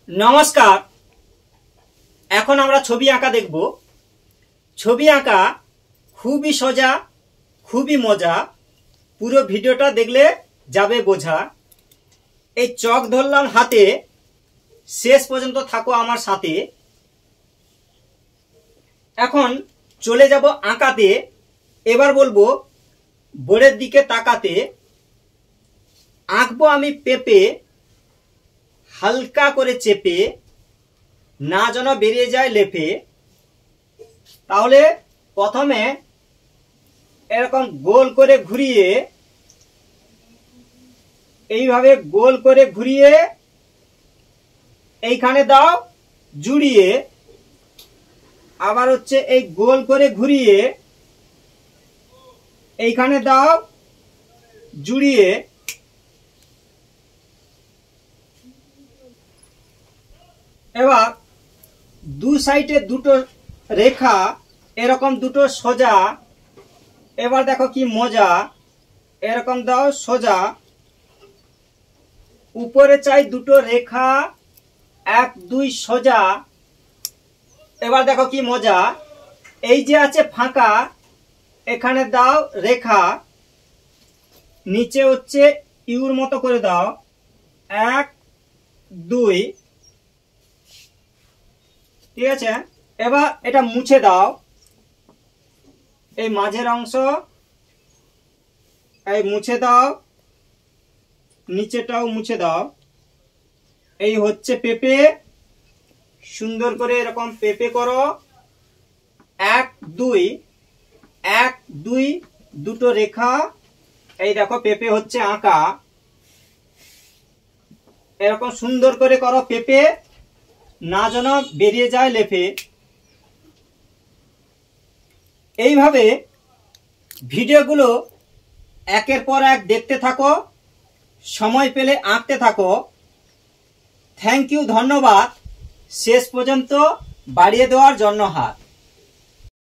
नमस्कार। এখন আমরা ছবি আঁকা দেখব। ছবি আঁকা খুবই সোজা, খুবই মজা। পুরো ভিডিওটা দেখলে যাবে বোঝা। এই চক ধরলাম হাতে, শেষ পর্যন্ত থাকো আমার সাথে। এখন চলে যাব আঁকাতে। এবার বলবো বোর্ডের দিকে তাকাতে। আঁকবো আমি পেঁপে, হালকা করে চেপে, না যেন বেরিয়ে যায় লেপে। তাহলে প্রথমে এরকম গোল করে ঘুরিয়ে, এইভাবে গোল করে ঘুরিয়ে এইখানে দাও জুড়িয়ে, আবার হচ্ছে এই গোল করে ঘুরিয়ে এইখানে দাও জুড়িয়ে। এবার দু সাইডে দুটো রেখা, এরকম দুটো সোজা। এবার দেখো কি মজা, এরকম দাও সোজা, উপরে চাই দুটো রেখা, এক দুই সোজা। এবার দেখো কি মজা, এই যে আছে ফাঁকা, এখানে দাও রেখা, নিচে হচ্ছে ইউর মতো করে দাও, এক দুই। ঠিক আছে, এবার এটা মুছে দাও। এই মাঝের অংশ এই মুছে দাও, নিচেটাও মুছে দাও। এই হচ্ছে পেঁপে। সুন্দর করে এরকম পেঁপে করো, এক দুই, এক দুই, দুটো রেখা। এই দেখো পেঁপে হচ্ছে আঁকা। এরকম সুন্দর করে করো পেঁপে, না যেন বেরিয়ে যায় লেপে। এইভাবে ভিডিওগুলো একের পর এক দেখতে থাকো, সময় পেলে আঁকতে থাকো। থ্যাংক ইউ, ধন্যবাদ শেষ পর্যন্ত বাড়িয়ে দেওয়ার জন্য হাত।